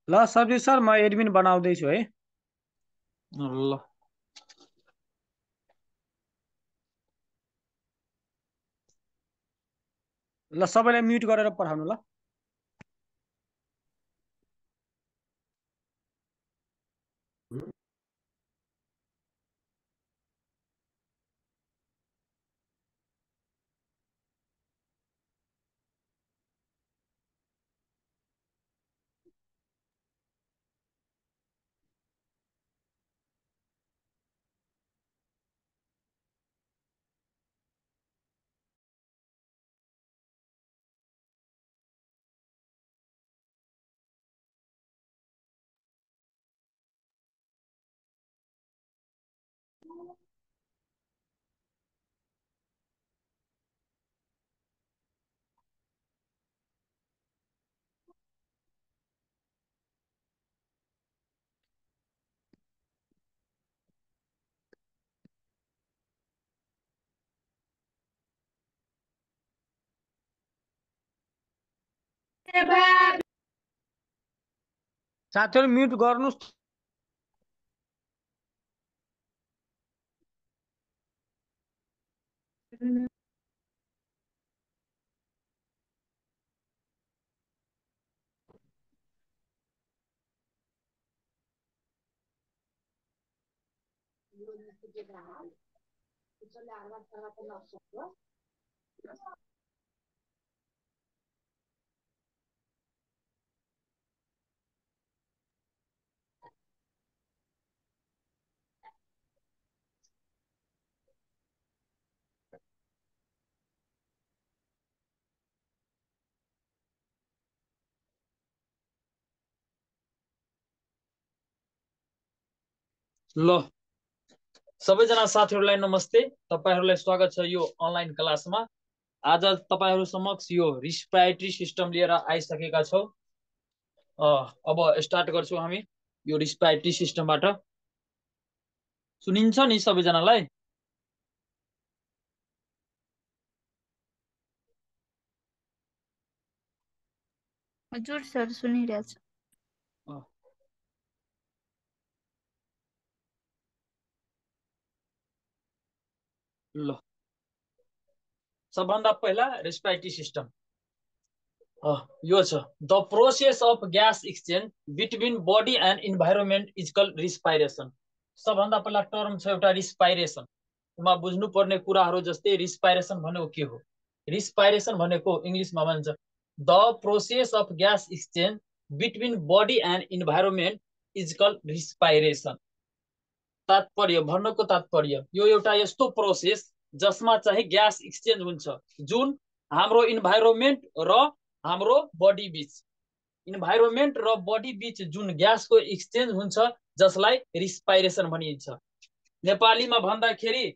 ल सब्जी सर म एडमिन बनाउँदैछु है। ल ल सबैलाई म्युट गरेर पठाउनु ल। साथीहरू म्युट गर्नुहोस्। ल सबैजना साथीहरूलाई नमस्ते। तपाईहरूलाई स्वागत छ यो अनलाइन क्लासमा। आज तपाईहरू समक्ष यो रिस्पिरेटरी सिस्टम लिएर आइसकेका छौँ। अब स्टार्ट गर्छौँ हामी यो रिस्पिरेटरी सिस्टमबाट। सुनिन्छ नि सबैजनालाई? हजुर सर सुनिरहेछ। अँ, ल सबभन्दा पहिला रेस्पिरेटरी सिस्टम यो छ। The process of gas exchange between body and environment is called respiration. सबभन्दा पहिला टर्म छ एउटा रिस्पाइरेसन। मा बुझ्नुपर्ने कुराहरू जस्तै रिस्पाइरेसन भनेको के हो? रिस्पाइरेसन भनेको इङ्ग्लिसमा भन्छ the process of gas exchange between body and environment is called respiration. तात्पर्य भन्नको तात्पर्य यो एउटा यस्तो प्रोसेस जसमा चाहिँ ग्यास एक्सचेन्ज हुन्छ, जुन हाम्रो इन्भाइरोमेन्ट र हाम्रो बडी बीच, इन्भाइरोमेन्ट र बडी बीच जुन ग्यासको एक्सचेन्ज हुन्छ जसलाई रिस्पाइरेसन भनिन्छ। नेपालीमा भन्दाखेरि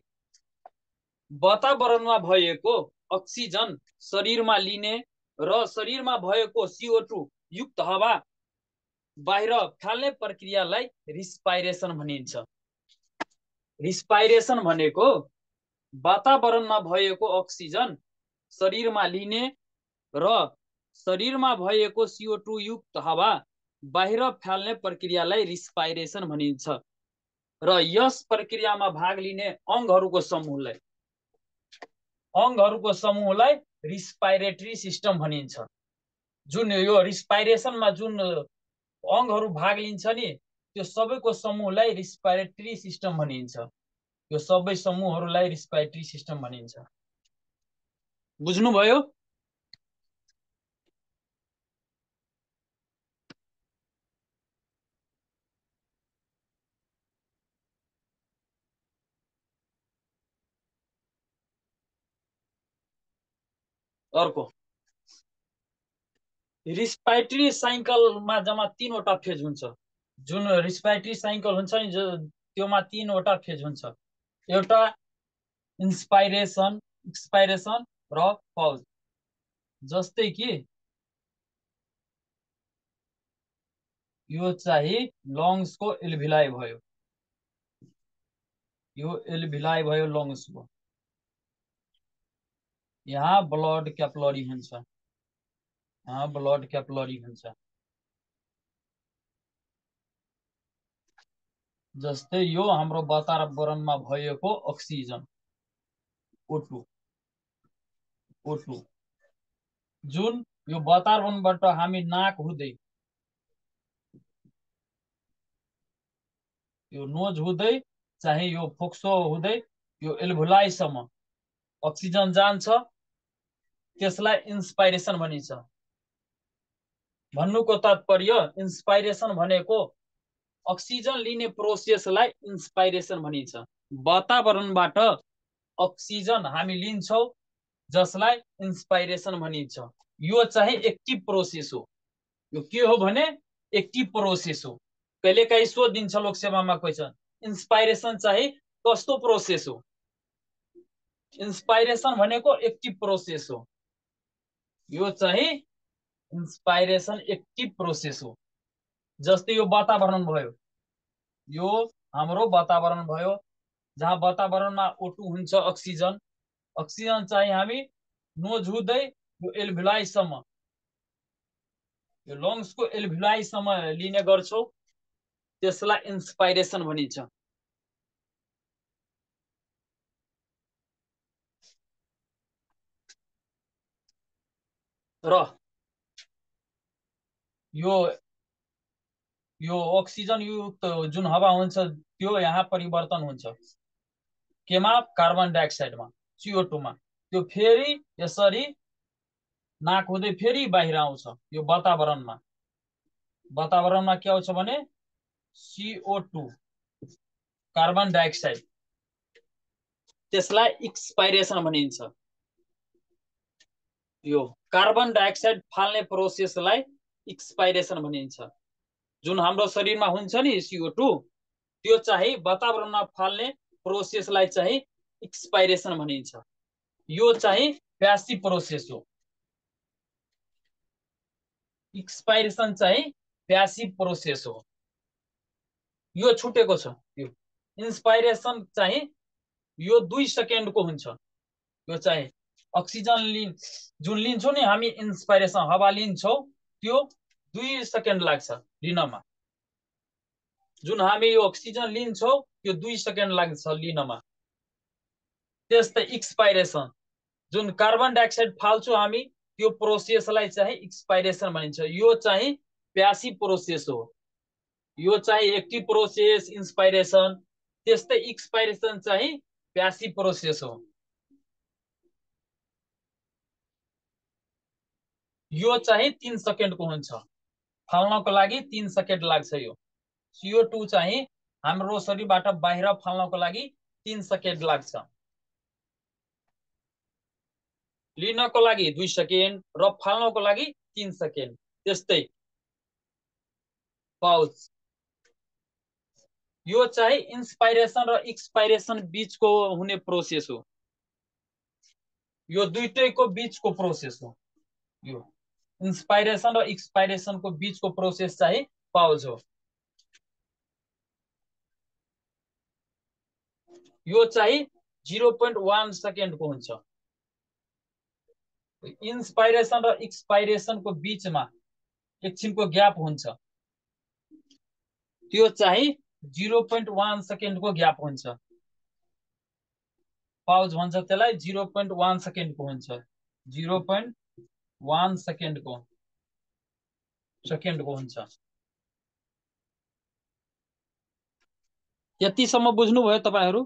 वातावरणमा भएको अक्सिजन शरीरमा लिने र शरीरमा भएको CO2 युक्त हावा बाहिर फाल्ने प्रक्रियालाई रिस्पाइरेसन भनिन्छ। रिस्पाइरेसन भनेको वातावरणमा भएको अक्सिजन शरीरमा लिने र शरीरमा भएको CO2 युक्त हावा बाहिर फाल्ने प्रक्रियालाई रिस्पाइरेसन भनिन्छ। र यस प्रक्रियामा भाग लिने अङ्गहरूको समूहलाई रिस्पाइरेटरी सिस्टम भनिन्छ। जुन यो रिस्पाइरेसनमा जुन अङ्गहरू भाग लिन्छ नि त्यो सबैको समूहलाई रिस्पाइरेटरी सिस्टम भनिन्छ। यो सबै समूहहरूलाई रिस्पाइरेटरी सिस्टम भनिन्छ। बुझ्नुभयो? अर्को रिस्पाइरेटरी साइकलमा जम्मा 3वटा फेज हुन्छ। जुन रिस्पाइरेटरी साइकल हुन्छ नि त्योमा 3वटा फेज हुन्छ। एउटा इन्स्पाइरेसन, एक्सपाइरेसन र पज। जस्तै कि यो चाहिँ लङ्सको एल्भिलाई भयो, यो एल्भिलाई भयो लङ्सको। यहाँ ब्लड क्यापिलरी हुन्छ, यहाँ ब्लड क्यापिलरी हुन्छ। जस्तै यो हाम्रो वातावरणमा भएको अक्सिजन O2 जुन यो वातावरणबाट हामी नाक हुँदै यो नोज हुँदै चाहे यो फोक्सो हुँदै यो एल्भुलाईसम्म अक्सिजन जान्छ, त्यसलाई इन्स्पाइरेसन भनिन्छ। भन्नुको तात्पर्य इन्स्पाइरेसन भनेको अक्सिजन लिने प्रोसेसलाई इन्स्पाइरेसन भनिन्छ। वातावरणबाट अक्सिजन हामी लिन्छौँ जसलाई इन्स्पाइरेसन भनिन्छ। यो चाहिँ एक्टिभ प्रोसेस हो। यो के हो भने एक्टिभ प्रोसेस हो। कहिलेकाहीँ सोधिन्छ लोकसेवामा क्वेसन, इन्स्पाइरेसन चाहिँ कस्तो प्रोसेस हो? इन्स्पाइरेसन भनेको एक्टिभ प्रोसेस हो। यो चाहिँ इन्स्पाइरेसन एक्टिभ प्रोसेस हो। जस्तै यो वातावरण भयो, यो हाम्रो वातावरण भयो, जहाँ वातावरणमा O2 हुन्छ, अक्सिजन। अक्सिजन चाहिँ हामी नोज हुँदै यो एल्भुलाईसम्म, यो लङ्सको एल्भुलाईसम्म लिने गर्छौँ, त्यसलाई इन्स्पाइरेसन भनिन्छ। र यो अक्सिजन युक्त जुन हावा हुन्छ त्यो यहाँ परिवर्तन हुन्छ केमा? कार्बन डाइअक्साइडमा, CO2 मा। त्यो फेरि यसरी नाक हुँदै फेरि बाहिर आउँछ यो वातावरणमा। वातावरणमा के आउँछ भने CO2 कार्बन डाइअक्साइड, त्यसलाई एक्सपाइरेसन भनिन्छ। यो कार्बन डाइअक्साइड फाल्ने प्रोसेसलाई एक्सपाइरेसन भनिन्छ। जुन हाम्रो शरीरमा हुन्छ नि CO2, त्यो चाहिँ वातावरणमा फाल्ने प्रोसेसलाई चाहिँ एक्सपाइरेसन भनिन्छ। यो चाहिँ प्यासिभ प्रोसेस हो। एक्सपाइरेसन चाहिँ प्यासिभ प्रोसेस हो। यो छुटेको छ। यो इन्स्पाइरेसन चाहिँ यो 2 सेकेन्डको हुन्छ। यो चाहिँ अक्सिजन जुन लिन्छौँ नि हामी, इन्स्पाइरेसन हावा लिन्छौँ, त्यो 2 सेकेन्ड लाग्छ लिनमा। जुन हामी यो अक्सिजन लिन्छौँ त्यो 2 सेकेन्ड लाग्छ लिनमा। त्यस्तै एक्सपाइरेसन जुन कार्बन डाइअक्साइड फाल्छौँ हामी, त्यो प्रोसेसलाई चाहिँ एक्सपाइरेसन भनिन्छ। यो चाहिँ प्यासिभ प्रोसेस हो। यो चाहिँ एक्टिभ प्रोसेस इन्स्पाइरेसन, त्यस्तै एक्सपाइरेसन चाहिँ प्यासिभ प्रोसेस हो। यो चाहिँ 3 सेकेन्डको हुन्छ। फाल्नको लागि 3 सेकेन्ड लाग्छ। यो CO2 चाहिँ हाम्रो शरीरबाट बाहिर फाल्नको लागि 3 सेकेन्ड लाग्छ। लिनको लागि 2 सेकेन्ड र फाल्नको लागि 3 सेकेन्ड। त्यस्तै पाउच, यो चाहिँ इन्स्पाइरेसन र एक्सपाइरेसन बीचको हुने प्रोसेस हो। यो दुईटैको बीचको प्रोसेस हो। यो इन्स्पाइरेसन र एक्सपाइरेसनको बीचको प्रोसेस चाहिँ पाउच हो। यो चाहिँ 0.1 सेकेन्डको हुन्छ। इन्स्पाइरेसन र एक्सपाइरेसनको बीचमा एकछिनको ग्याप हुन्छ, त्यो चाहिँ 0.1 सेकेन्डको ग्याप हुन्छ। पाउज भन्छ त्यसलाई। 0.1 सेकेन्डको हुन्छ। 0.1 सेकेन्डको हुन्छ। यतिसम्म बुझ्नुभयो तपाईहरु?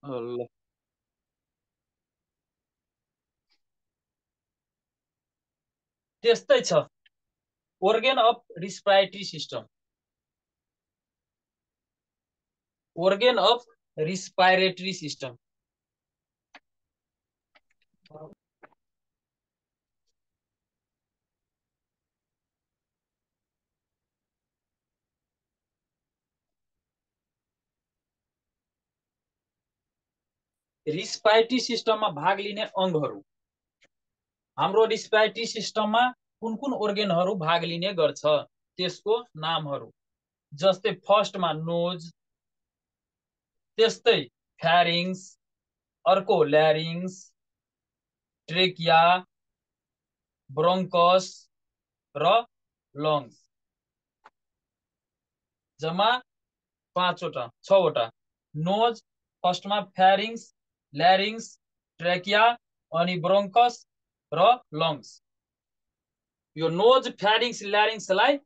ल, त्यस्तै छ organ of respiratory system. Organ of respiratory system. Respiratory सिस्टममा भाग लिने अंगहरू। हाम्रो रेस्पिरेटरी सिस्टममा कुन कुन organहरू भाग लिने गर्छ त्यसको नामहरू। जस्तै फर्स्टमा नोज, त्यस्तै फ्यारिङ्स, अर्को ल्यारिङ्स, ट्रेकिया, ब्रोङ्कस र लङ्स। जम्मा 5वटा 6वटा। नोज फर्स्टमा फ्यारिङ्स, ल्यारिङ्स, ट्रेकिया अनि ब्रोङ्कस र लङ्स। यो नोज, फ्यारिङ्स, ल्यारिङ्सलाई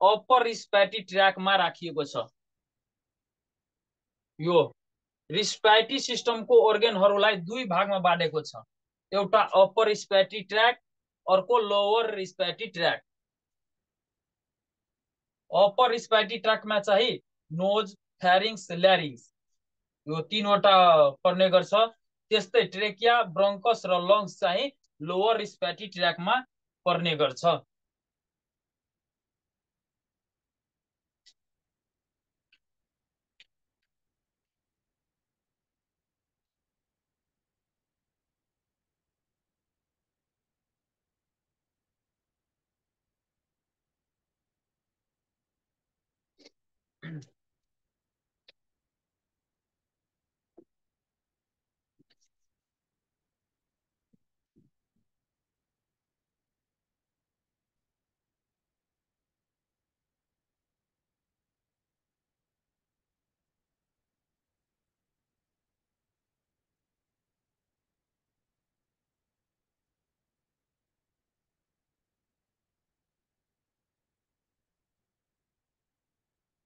अप्पर रिस्पिरेटरी ट्र्याकमा राखिएको छ। यो रिस्पिरेटरी सिस्टमको अर्गनहरूलाई दुई भागमा बाँडेको छ, एउटा अप्पर रिस्पिरेटरी ट्र्याक, अर्को lower respiratory tract. Upper respiratory ट्र्याकमा चाहिँ नोज, फ्यारिङ्स, ल्यारिङ्स यो 3वटा पर्ने गर्छ। त्यस्तै ट्रेकिया, ब्रोङ्कस र लङ्स चाहिँ लोअर रिस्पिरेटरी ट्र्याकमा पर्ने गर्छ।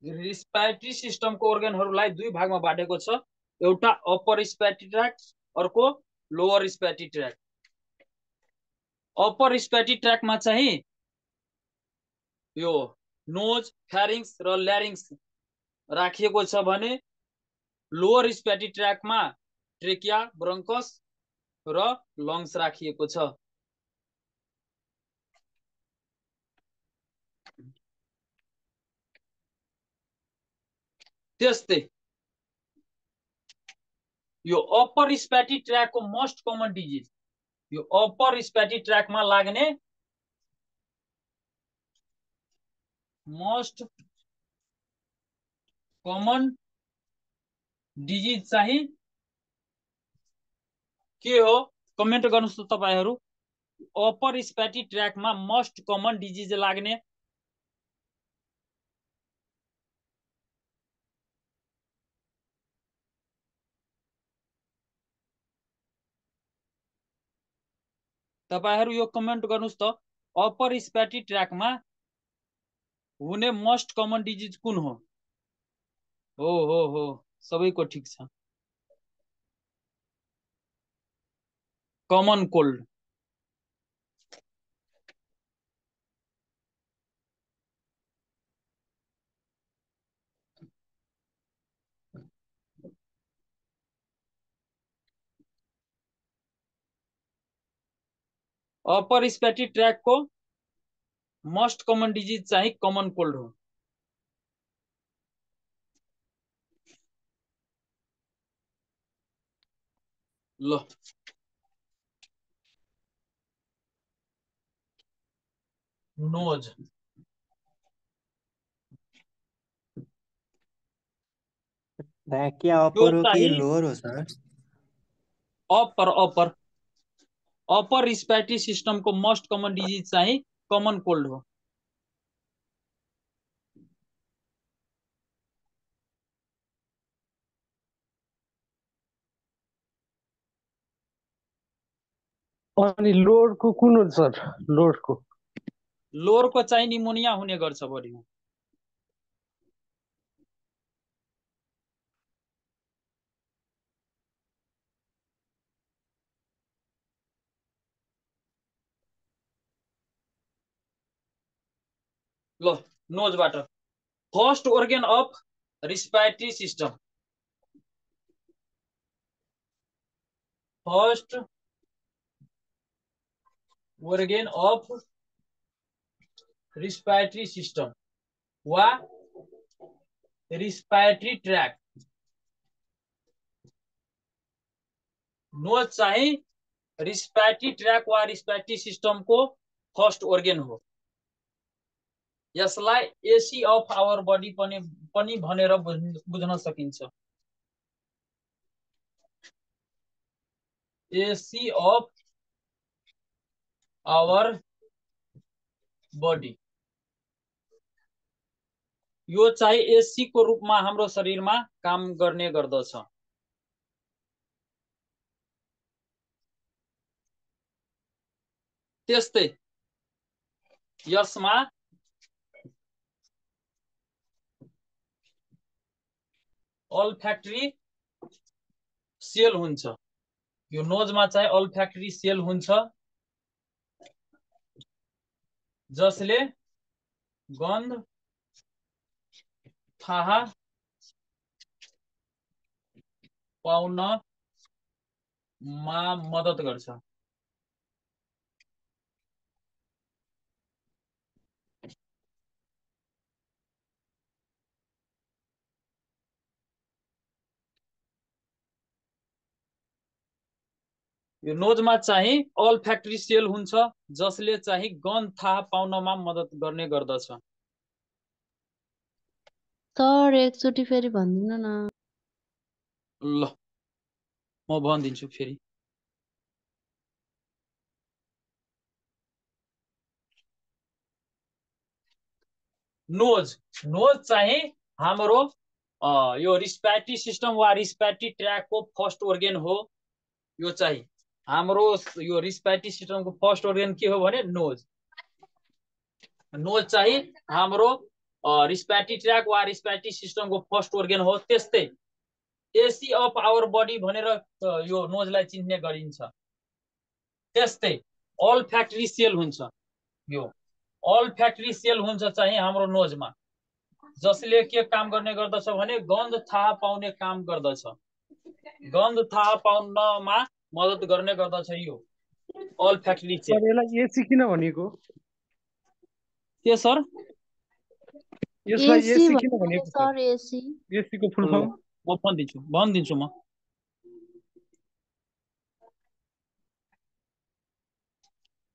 रिस्पिरेटरी सिस्टमको अर्गनहरूलाई दुई भागमा बाँडेको छ, एउटा अप्पर रिस्पिरेटरी ट्र्याक, अर्को lower respiratory tract. Upper respiratory ट्र्याकमा चाहिँ यो नोज, फ्यारिङ्स र ल्यारिङ्स राखिएको छ भने लोअर रिस्पिरेटरी ट्र्याकमा ट्रेकिया, ब्रोङ्कस र लङ्स राखिएको छ। त्यस्तै यो अप्पर रिस्पिरेटरी ट्र्याकको मोस्ट कमन डिजिज, यो अप्पर रिस्पिरेटरी ट्र्याकमा लाग्ने मोस्ट कमन डिजिज चाहिँ के हो? कमेन्ट गर्नुहोस् त तपाईहरु। अप्पर रिस्पिरेटरी ट्र्याकमा मोस्ट कमन डिजिज लाग्ने तपाईहरु यो कमेन्ट गर्नुहोस् त। अप्पर रिस्पिरेटरी ट्र्याकमा हुने मोस्ट कमन डिजिज कुन हो? हो सबैको ठिक छ। Common cold. अप्पर रिस्पिरेटरी ट्र्याकको मोस्ट कमन डिजिज चाहिँ कमन कोल्ड हो। ल नोज, क्या अपर हो कि लोअर हो सर? अप्पर अप्पर रिस्पिरेटरी सिस्टमको मोस्ट कमन डिजिज चाहिँ कमन कोल्ड हो। अनि लोडको कुन हो सर? लोअरको चाहिँ निमोनिया हुने गर्छ बढीमा। ल नोजबाट first organ of respiratory system, first organ of respiratory system वा रिस्पिरेटरी ट्र्याक। नोज चाहिँ रिस्पिरेटरी ट्र्याक वा रिस्पिरेटरी सिस्टमको फर्स्ट organ हो। यसलाई एसी अफ आवर बडी पनि भनेर बुझ्न सकिन्छ। AC of our body यो चाहिँ AC को रूपमा हाम्रो शरीरमा काम गर्ने गर्दछ। त्यस्तै यसमा olfactory सेल हुन्छ। यो नोजमा चाहिँ olfactory सेल हुन्छ जसले गन्ध थाहा पाउनमा मद्दत गर्छ। यो नोजमा चाहिँ olfactory सेल हुन्छ जसले चाहिँ गन्ध थाहा पाउनमा मद्दत गर्ने गर्दछ। सर एकचोटि फेरि भन्दिनु न। ल म भनिदिन्छु फेरि। नोज नोज चाहिँ हाम्रो यो रिस्पिरेटरी सिस्टम वा रिस्पिरेटरी ट्र्याकको फर्स्ट organ हो। यो चाहिँ हाम्रो यो रिस्पिरेटरी सिस्टमको फर्स्ट organ के हो भने नोज। नोज चाहिँ हाम्रो रिस्पिरेटरी ट्र्याक वा रिस्पिरेटरी सिस्टमको फर्स्ट organ हो। त्यस्तै AC अफ आवर बडी भनेर यो नोजलाई चिन्ने गरिन्छ। त्यस्तै olfactory सेल हुन्छ। यो olfactory सेल हुन्छ चाहिँ हाम्रो नोजमा जसले के काम गर्ने गर्दछ भने गन्ध थाहा पाउने काम गर्दछ। गन्ध थाहा पाउनमा मद्दत गर्ने गर्दछ यो olfactory सेल। सर यसलाई AC किन भनेको? के सर? यसलाई एसी AC किन भनेको भनेको सर एसी। AC को फुल फर्म? म भनिदिन्छु म।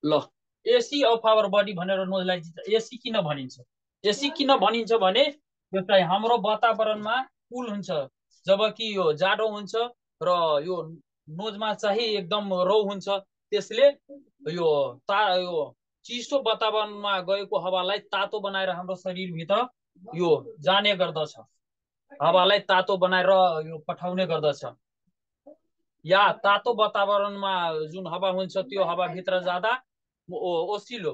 ल AC अफ आवर बडी भनेर नोजलाई AC किन भनिन्छ? AC किन भनिन्छ भने यो चाहिँ हाम्रो वातावरणमा कुल हुन्छ जबकि यो जाडो हुन्छ र यो नोजमा चाहिँ एकदम रौ हुन्छ। त्यसले यो चिसो वातावरणमा गएको हावालाई तातो बनाएर हाम्रो शरीरभित्र यो जाने गर्दछ। हावालाई तातो बनाएर यो पठाउने गर्दछ। या तातो वातावरणमा जुन हावा हुन्छ त्यो हावा भित्र जाँदा ओसिलो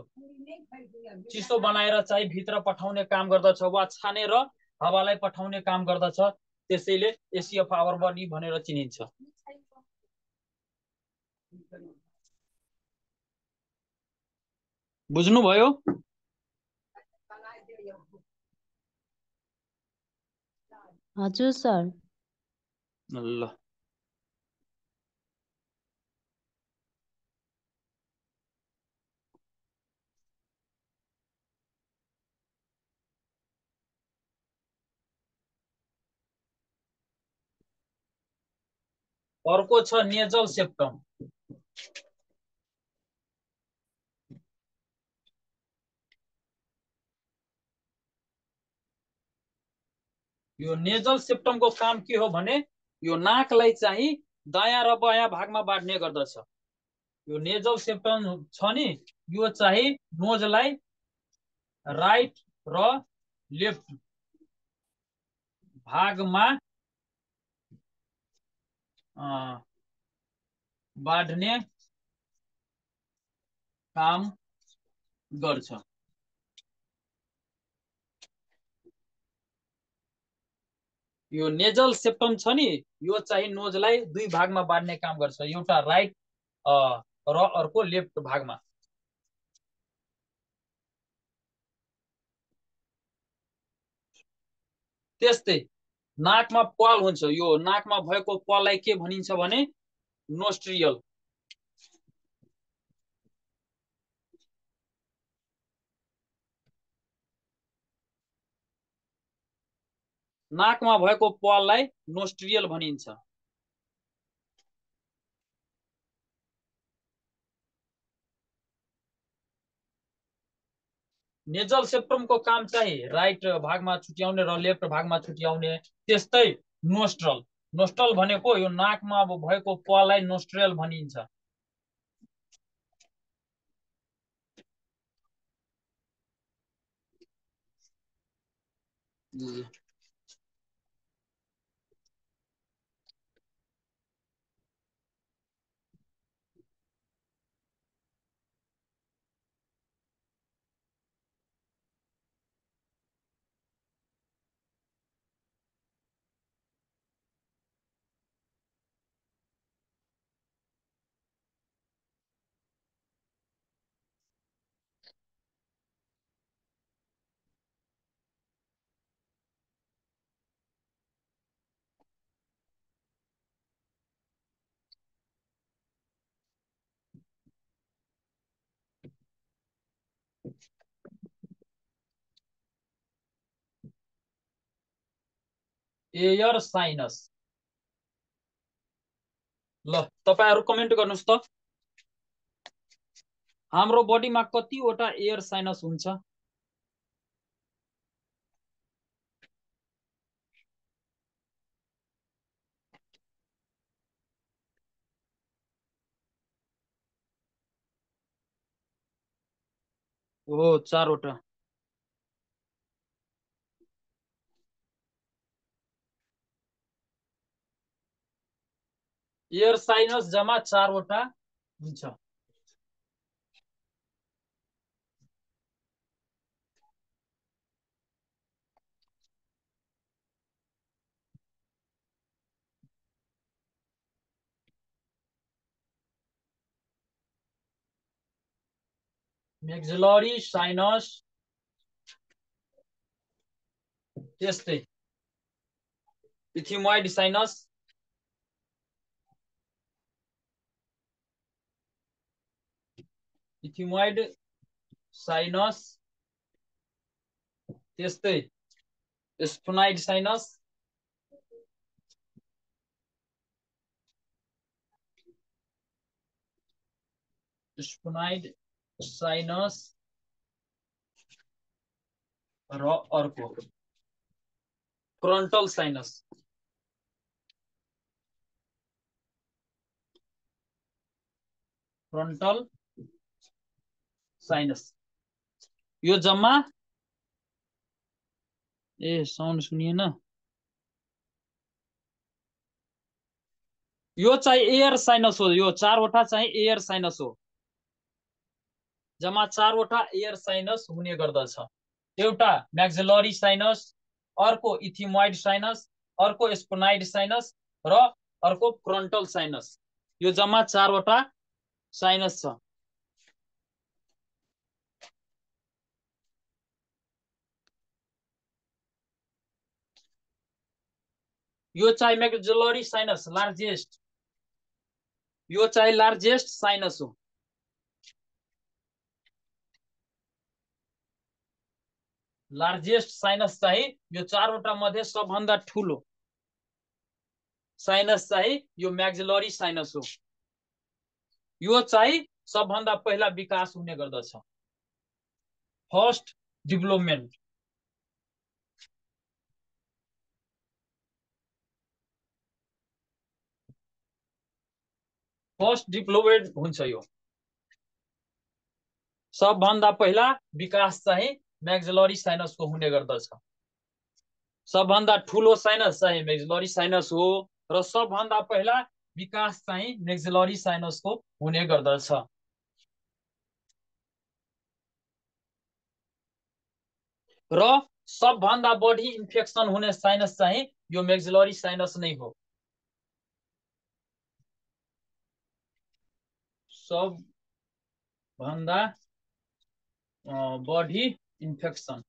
चिसो बनाएर चाहिँ भित्र पठाउने काम गर्दछ वा छानेर हावालाई पठाउने काम गर्दछ। त्यसैले AC अफ आवर बडी भनेर चिनिन्छ। बुझ्नुभयो? हजुर सर। ल अर्को छ नेजल सेप्टम। यो नेजल सेप्टमको काम के हो भने यो नाकलाई चाहिँ दायाँ र बायाँ भागमा बाँड्ने गर्दछ। यो नेजल सेप्टम छ नि यो चाहिँ नोजलाई राइट र लेफ्ट भागमा बाँड्ने काम गर्छ। यो नेजल सेप्टम छ नि यो चाहिँ नोजलाई दुई भागमा बाँड्ने काम गर्छ। एउटा राइट र अर्को लेफ्ट भागमा। त्यस्तै नाकमा प्वाल हुन्छ। यो नाकमा भएको प्वाललाई के भनिन्छ भने नोस्ट्रियल। नाकमा भएको प्वाललाई नोस्ट्रियल भनिन्छ। नेजल सेप्टमको काम चाहिँ राइट भागमा छुट्याउने र लेफ्ट भागमा छुट्याउने। त्यस्तै नोस्ट्रल नोस्ट्रल भनेको यो नाकमा अब भएको पलाई नोस्ट्रेल भनिन्छ। Air sinus. ल तपाईहरु कमेन्ट गर्नुस् त हाम्रो बडीमा कतिवटा एयर साइनस हुन्छ? ओ 4 वटा। एयर साइनस जम्मा 4 वटा हुन्छ। मेक्सिलरी साइनस त्यस्तै, इथिमोइड साइनस, इथिमोइड साइनस त्यस्तै, स्फोनाइड साइनस, स्फोनाइड साइनस र अर्को फ्रन्टल साइनस। फ्रन्टल साइनस यो जम्मा साउन्ड सुनिएन। यो चाहिँ एयर साइनस हो। यो 4 वटा चाहिँ एयर साइनस हो। जम्मा 4 वटा एयर साइनस हुने गर्दछ। एउटा मैक्सिलरी साइनस, अर्को इथिमोइड साइनस, अर्को स्पोनाइड साइनस र अर्को फ्रन्टल साइनस। यो जम्मा 4 वटा साइनस छ। यो चाहिँ मैक्सिलरी साइनस लार्जेस्ट, यो चाहिँ लार्जेस्ट साइनस हो। लार्जेस्ट साइनस चाहिँ यो 4 वटा मध्ये सबभन्दा ठूलो साइनस चाहिँ यो मैक्सिलरी साइनस हो। यो चाहिँ सबभन्दा पहिला विकास हुने गर्दछ। First development. फर्स्ट डेभलपमेन्ट हुन्छ। यो सबभन्दा पहिला विकास चाहिँ मैक्सिलरी साइनस को हुने गर्दछ। सबभन्दा ठूलो साइनस चाहिँ मैक्सिलरी साइनस हो र सबभन्दा पहिला विकास चाहिँ मैक्सिलरी साइनस को हुने गर्दछ। र सबभन्दा बढी इन्फेक्सन हुने साइनस चाहिँ यो मैक्सिलरी साइनस नै हो। सबभन्दा बढी इन्फेक्सन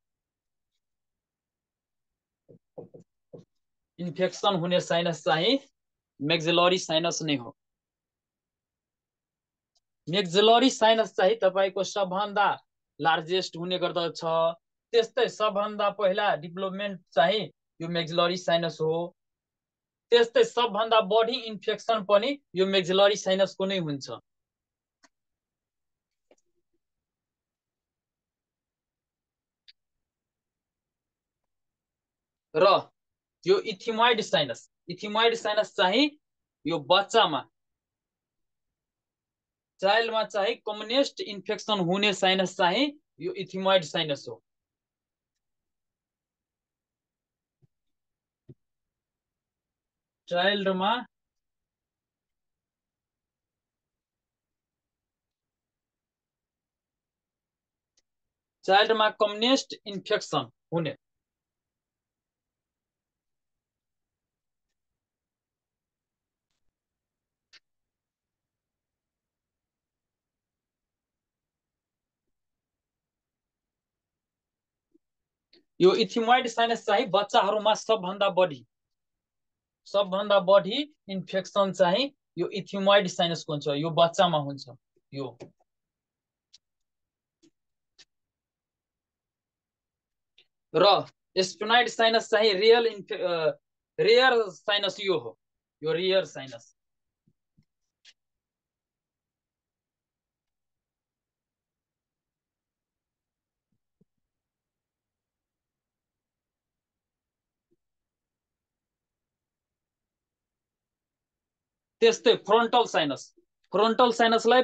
हुने साइनस चाहिँ मैक्सिलरी साइनस नै हो। मैक्सिलरी साइनस चाहिँ तपाईको सबभन्दा लार्जेस्ट हुने गर्दछ। त्यस्तै सबभन्दा पहिला डेभलपमेन्ट चाहिँ यो मैक्सिलरी साइनस हो। त्यस्तै सबभन्दा बढी इन्फेक्सन पनि यो मैक्सिलरी साइनस को नै हुन्छ। र यो इथिमोइड साइनस, इथिमोइड साइनस चाहिँ यो बच्चामा चाइल्डमा चाहिँ कम्युनिस्ट इन्फेक्सन हुने साइनस चाहिँ यो इथिमोइड साइनस हो। चाइल्डमा कम्युनिस्ट इन्फेक्सन हुने यो इथिमोइड साइनस चाहिँ बच्चाहरूमा सबभन्दा बढी इन्फेक्सन चाहिँ यो इथिमोइड साइनसको हुन्छ, यो बच्चामा हुन्छ। यो र स्फेनोइड साइनस चाहिँ रेयर साइनस यो हो, यो रेयर साइनस। त्यस्तै फ्रन्टल साइनसलाई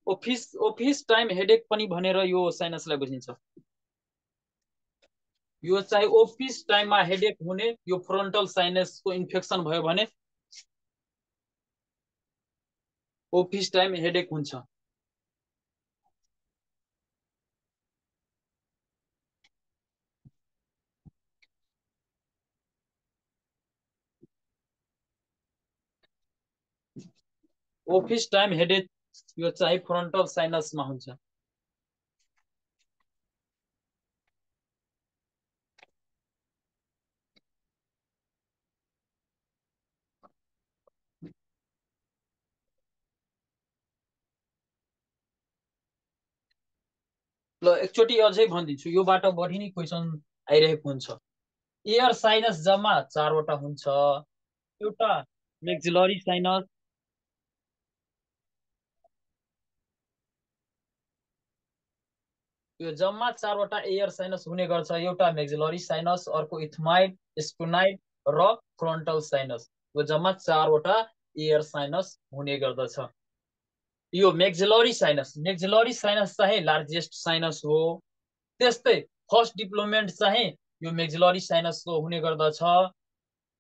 ओफिस टाइम हेडेक पनि भनेर यो साइनसलाई बुझिन्छ। यो चाहिँ ओफिस टाइममा हेडेक हुने यो फ्रन्टल साइनसको इन्फेक्सन भयो भने ओफिस टाइम हेडेक हुन्छ। ओफिस टाइम हेडेक यो चाहिँ फ्रन्टल साइनसमा हुन्छ। ल एकचोटि अझै भनिदिन्छु, योबाट बढी नै क्वेसन आइरहेको हुन्छ। एयर साइनस जम्मा 4 वटा हुन्छ। एउटा मेक्सिलरी साइनस, यो जम्मा 4 वटा एयर साइनस हुने गर्छ। एउटा मेक्सिलरी साइनस, अर्को इथमाइड, स्फेनोइड र फ्रन्टल साइनस। यो जम्मा 4 वटा एयर साइनस हुने गर्दछ। यो मेक्सिलरी साइनस चाहिँ लार्जेस्ट साइनस हो। त्यस्तै फर्स्ट डिप्लोमेन्ट चाहिँ यो मेक्सिलरी साइनसको हुने गर्दछ।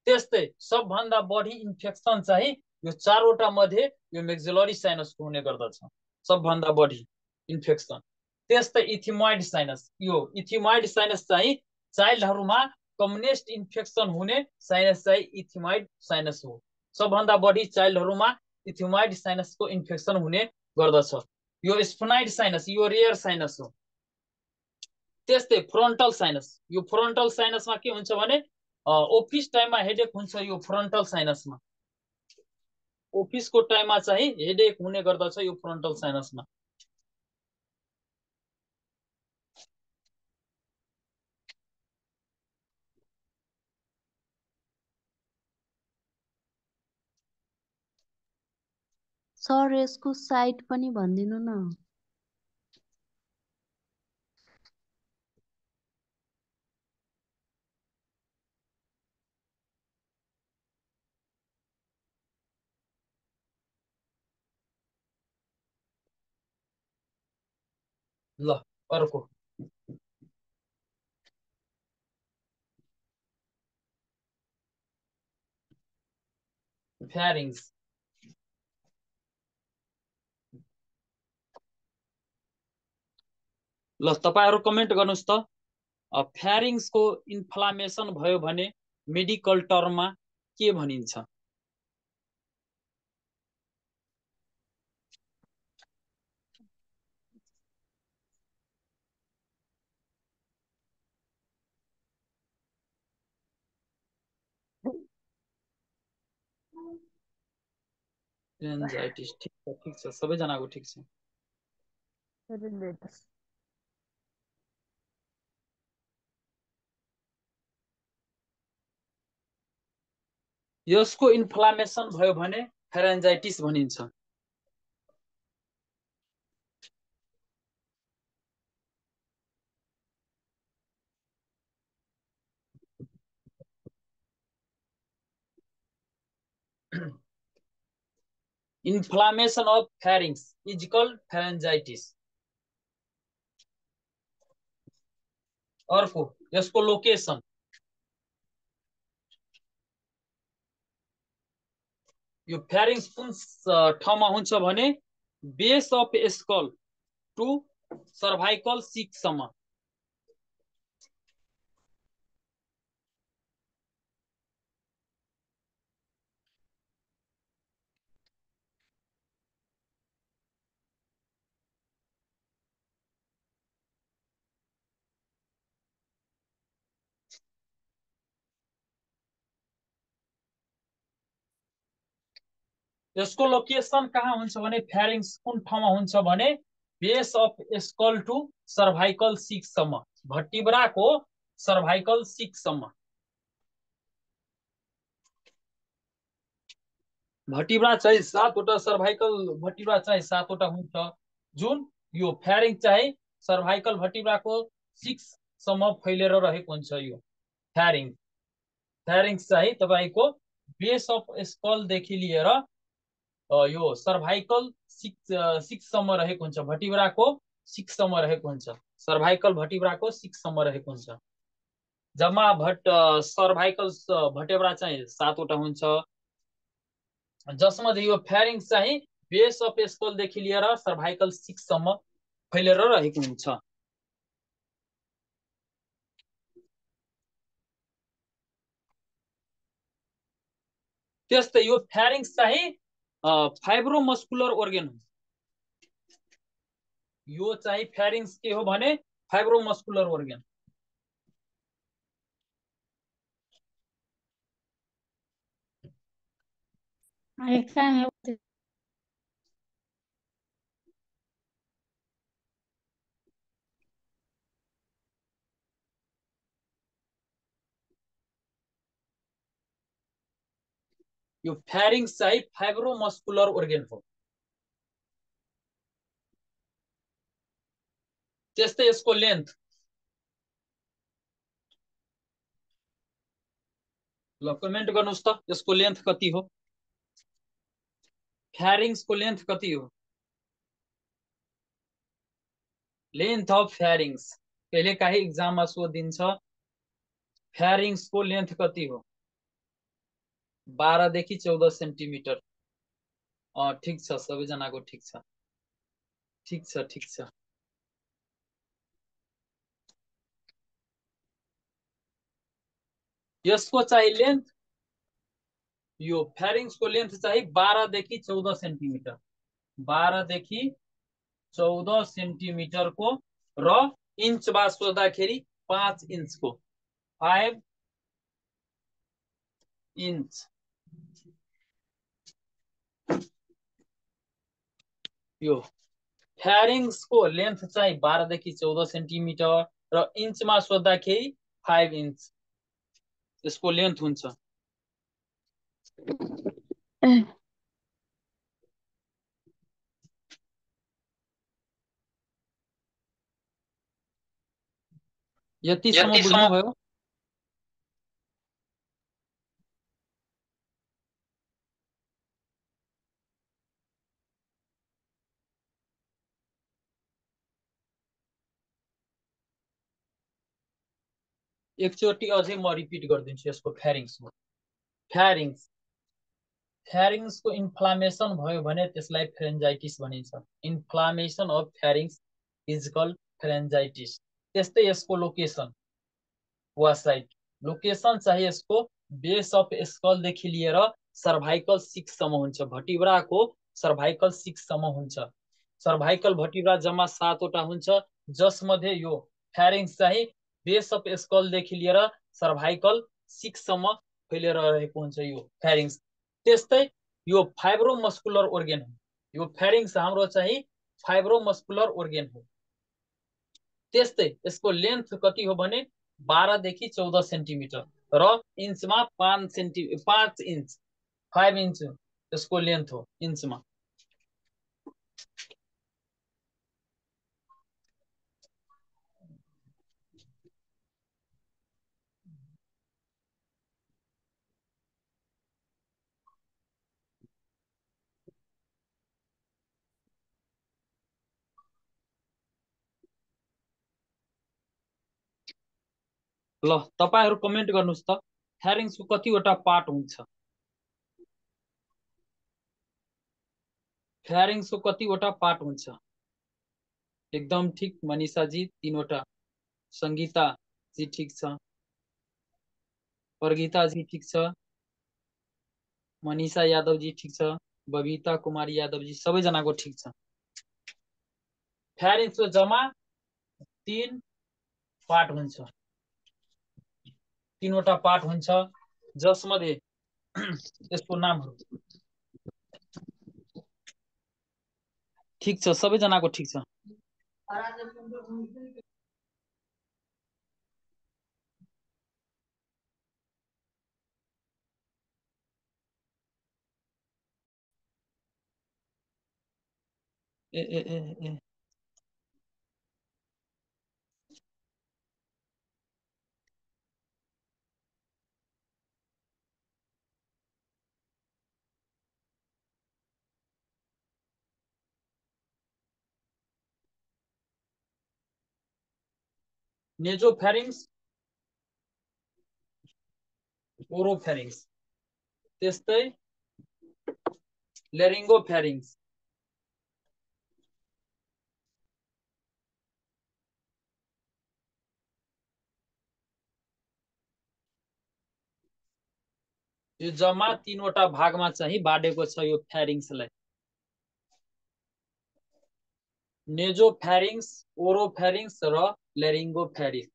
त्यस्तै सबभन्दा बढी इन्फेक्सन चाहिँ यो 4 वटा मध्ये यो मेक्सिलरी साइनसको हुने गर्दछ, सबभन्दा बढी इन्फेक्सन। त्यस्तै इथिमोइड साइनस, यो इथिमोइड साइनस चाहिँ चाइल्डहरूमा कम्युनिस्ट इन्फेक्सन हुने साइनस चाहिँ इथिमोइड साइनस हो। सबभन्दा बढी चाइल्डहरूमा इथिमोइड साइनसको इन्फेक्सन हुने गर्दछ। यो स्फेनोइड साइनस यो रेयर साइनस हो। त्यस्तै फ्रन्टल साइनस, यो फ्रन्टल साइनसमा के हुन्छ भने ओफिस टाइममा हेडेक हुन्छ। यो फ्रन्टल साइनसमा ओफिसको टाइममा चाहिँ हेडेक हुने गर्दछ यो फ्रन्टल साइनसमा। सर यसको साइट पनि भनिदिनु न। ल अर्को फ्यारिङ्स। ल तपाईहरु कमेन्ट गर्नुस् त, फ्यारिङ्सको इन्फ्लामेसन भयो भने मेडिकल टर्ममा के भनिन्छ? एन्जाइटिस। ठीक छ सबैजनाको ठीक छ। यसको इन्फ्लामेसन भयो भने फेरेन्जाइटिस भनिन्छ। Inflammation of pharynx is called pharyngitis. अर्को यसको लोकेसन, यो फ्यारिङ्स कुन ठाउँमा हुन्छ भने base of skull to cervical सिक्सम्म। यसको लोकेसन कहाँ हुन्छ भने फ्यारिङ्स कुन ठाउँमा हुन्छ भने base of skull to cervical सिक्सम्म, भट्टिब्राको सर्भाइकल सिक्सम्म। भट्टिब्रा चाहिँ सातवटा, सर्भाइकल भट्टिब्रा चाहिँ सातवटा हुन्छ, जुन यो फ्यारिङ चाहिँ सर्भाइकल भट्टिब्राको सिक्ससम्म फैलेर रहेको हुन्छ। यो फ्यारिङ्स चाहिँ तपाईँको बेस अफ स्कलदेखि लिएर यो सर्भाइकल सिक्ससम्म रहेको हुन्छ, भट्टिब्राको सिक्ससम्म रहेको हुन्छ, सर्भाइकल भट्टिब्राको सिक्ससम्म रहेको हुन्छ। जम्मा सर्भाइकल भट्टिब्रा चाहिँ सातवटा हुन्छ, जसमध्ये यो फ्यारिङ्स चाहिँ बेस अफ स्कलदेखि लिएर सर्भाइकल सिक्ससम्म फैलेर रहेको हुन्छ। त्यस्तै यो फ्यारिङ्स चाहिँ फाइब्रोमस्कुलर organ हो। यो चाहिँ फ्यारिङ्स के हो भने फाइब्रोमस्कुलर organ। यो फ्यारिङ्स चाहिँ फाइब्रोमस्कुलर organ हो। त्यस्तै यसको लेन्थ, ल कमेन्ट गर्नुहोस् त यसको लेन्थ कति हो, फ्यारिङ्सको लेन्थ कति हो। लेन्थ अफ फ्यारिङ्स कहिले काहीँ एक्जाममा सोधिन्छ, फ्यारिङ्सको लेन्थ कति हो, 12 देखि 14 सेन्टिमिटर। ठिक छ, सबैजनाको ठिक छ, ठिक छ, ठिक छ। यसको चाहिँ लेन्थ, यो फ्यारिङ्सको लेन्थ चाहिँ 12 देखि 14 सेन्टिमिटर, 12 देखि 14 सेन्टिमिटरको, र इन्चमा सोद्धाखेरि 5 इन्चको, 5 इन्च। यो फ्यारिङ्सको लेन्थ चाहिँ 12 देखि 14 सेन्टिमिटर र इन्चमा सोद्धाखेरि 5 इन्च यसको लेन्थ हुन्छ। यतिसम्म बुझ्नुभयो? एकचोटि अझै म रिपिट गरिदिन्छु यसको फ्यारिङ्समा। फ्यारिङ्सको इन्फ्लामेसन भयो भने त्यसलाई फ्यारेन्जाइटिस भनिन्छ। Inflammation of pharynx is called pharyngitis. त्यस्तै यसको लोकेसन वा साइट, लोकेसन चाहिँ यसको बेस अफ स्कलदेखि लिएर सर्भाइकल सिक्ससम्म हुन्छ, भट्टिब्राको सर्भाइकल सिक्ससम्म हुन्छ। सर्भाइकल भट्टिब्रा जम्मा 7वटा हुन्छ, जसमध्ये यो फ्यारिङ्स चाहिँ बेस अफ स्कलदेखि लिएर सर्भाइकल सिक्ससम्म फैलेर रहेको हुन्छ यो फ्यारिङ्स। त्यस्तै यो फाइब्रोमस्कुलर organ हो। यो फ्यारिङ्स हाम्रो चाहिँ फाइब्रोमस्कुलर organ हो। त्यस्तै यसको लेन्थ कति हो भने 12 देखि 14 सेन्टिमिटर र इन्चमा 5 इन्च, 5 इन्च यसको लेन्थ हो इन्चमा। ल तपाईहरु कमेन्ट गर्नुस् त फ्यारिङ्सको कतिवटा पार्ट हुन्छ फ्यारिङ्सको कतिवटा पार्ट हुन्छ एकदम ठीक मनीषा जी 3वटा संगीता जी ठीक छ प्रगीता जी ठीक छ मनीषा यादव जी ठीक छ बबीता कुमारी यादव जी सबैजनाको ठीक छ फ्यारिङ्सको जम्मा 3 पार्ट हुन्छ 3वटा पार्ट हुन्छ जसमध्ये यसको नामहरु ठीक छ सबैजनाको ठीक छ ए ए ए ए नेजोफ्यारिङ्स ओरोफ्यारिङ्स त्यस्तै लेरिङ्गोफ्यारिङ्स यो जम्मा 3वटा भागमा चाहिँ बाँडेको छ यो फ्यारिङ्सलाई नेजोफ्यारिङ्स ओरोफ्यारिङ्स र लेरिङ्गोफ्यारिङ्स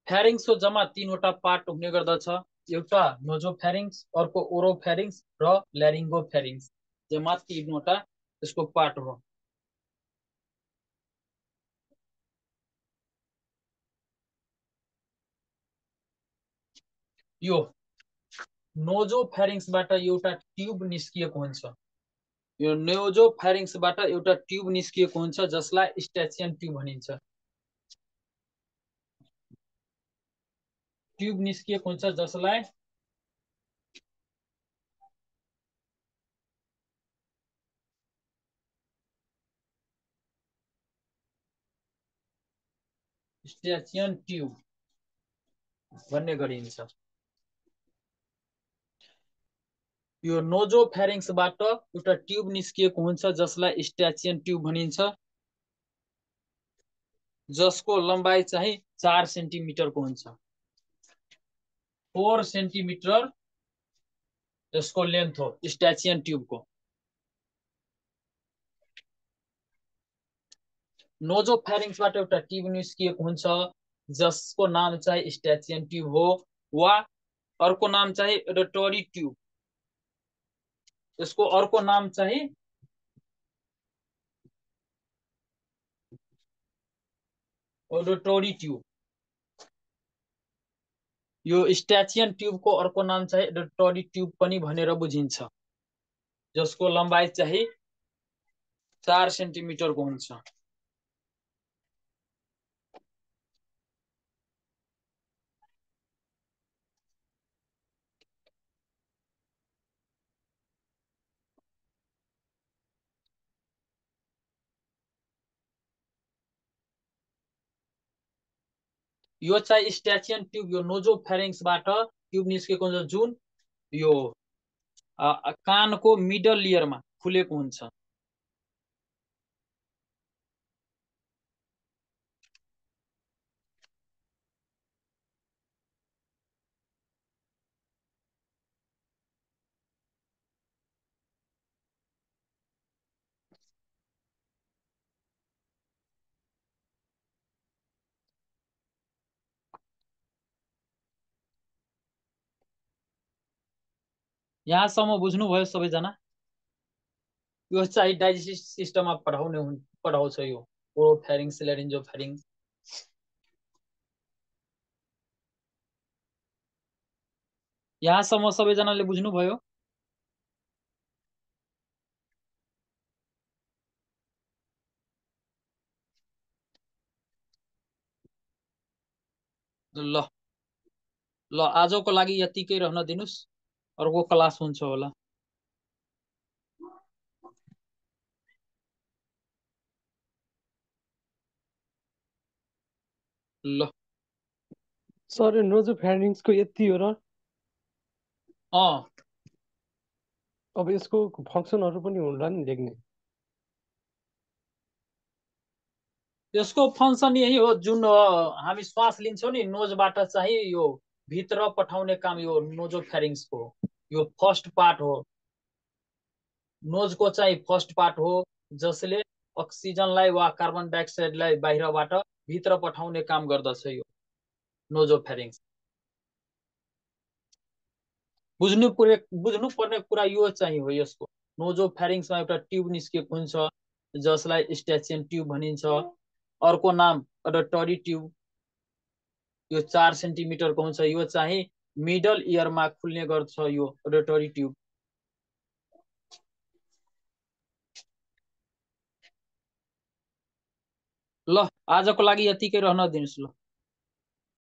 फ्यारिङ्सको जम्मा 3वटा पार्ट हुने गर्दछ एउटा नोजोफ्यारिङ्स अर्को ओरोफ्यारिङ्स र लेरिङ्गोफ्यारिङ्स जम्मा 3वटा यसको पार्ट हो यो नोजोफ्यारिङ्सबाट एउटा ट्युब निस्किएको हुन्छ यो नोजोफ्यारिङ्सबाट एउटा ट्युब निस्किएको हुन्छ जसलाई स्ट्याचियन ट्युब भनिन्छ ट्युब निस्किएको हुन्छ जसलाई स्ट्याचियन ट्युब भन्ने गरिन्छ यो नोजोफ्यारिङ्सबाट एउटा ट्युब निस्किएको हुन्छ जसलाई स्ट्याचियन ट्युब भनिन्छ जसको लम्बाइ चाहिँ 4 सेन्टिमिटरको हुन्छ 4 सेन्टिमिटर यसको लेन्थ हो स्ट्याचियन ट्युबको नोजोफ्यारिङ्सबाट एउटा ट्युब निस्किएको हुन्छ जसको नाम चाहिँ स्ट्याचियन ट्युब हो वा अर्को नाम चाहिँ एडोटरी ट्युब यसको अर्को नाम चाहिँ एडोटरी ट्युब यो स्ट्याचियन ट्युबको अर्को नाम चाहिँ एडोटरी ट्युब पनि भनेर बुझिन्छ जसको लम्बाइ चाहिँ 4 सेन्टिमिटरको हुन्छ यो चाहिँ स्ट्याचियन ट्युब यो नोजोफ्यारिङ्सबाट ट्युब निस्केको हुन्छ जुन यो कानको मिडल लेयरमा खुलेको हुन्छ यहाँसम्म बुझ्नुभयो सबैजना? यो चाहिँ डाइजेस्टिभ सिस्टममा पढाउँछ यो ओरोफेरिङ्स लेरिन्जोफेरिङ्स। यहाँसम्म सबैजनाले बुझ्नुभयो? ल ल आजको लागि यतिकै रहन दिनुस्, अर्को क्लास हुन्छ होला। ल सर नोजोफेरिङ्सको यति हो र? अब यसको फङ्सनहरू पनि होला नि लेख्ने। यसको फङ्सन यही हो, जुन हामी श्वास लिन्छौँ नि नोजबाट चाहिँ यो भित्र पठाउने काम यो नोजोफेरिङ्सको यो फर्स्ट पार्ट हो। नोजको चाहिँ फर्स्ट पार्ट हो जसले अक्सिजनलाई वा कार्बन डाइअक्साइडलाई बाहिरबाट भित्र पठाउने काम गर्दछ यो नोजोफेरिङ्स। बुझ्नुपर्ने कुरा यो चाहिँ हो। यसको नोजोफेरिङ्समा एउटा ट्युब निस्केको हुन्छ जसलाई स्ट्याचियन ट्युब भनिन्छ। अर्को नाम अडोटरी ट्युब, यो 4 सेन्टिमिटरको हुन्छ। यो चाहिँ मिडल इयरमा खुल्ने गर्छ यो अडोटरी ट्युब। ल आजको लागि यतिकै रहन दिनुस्। ल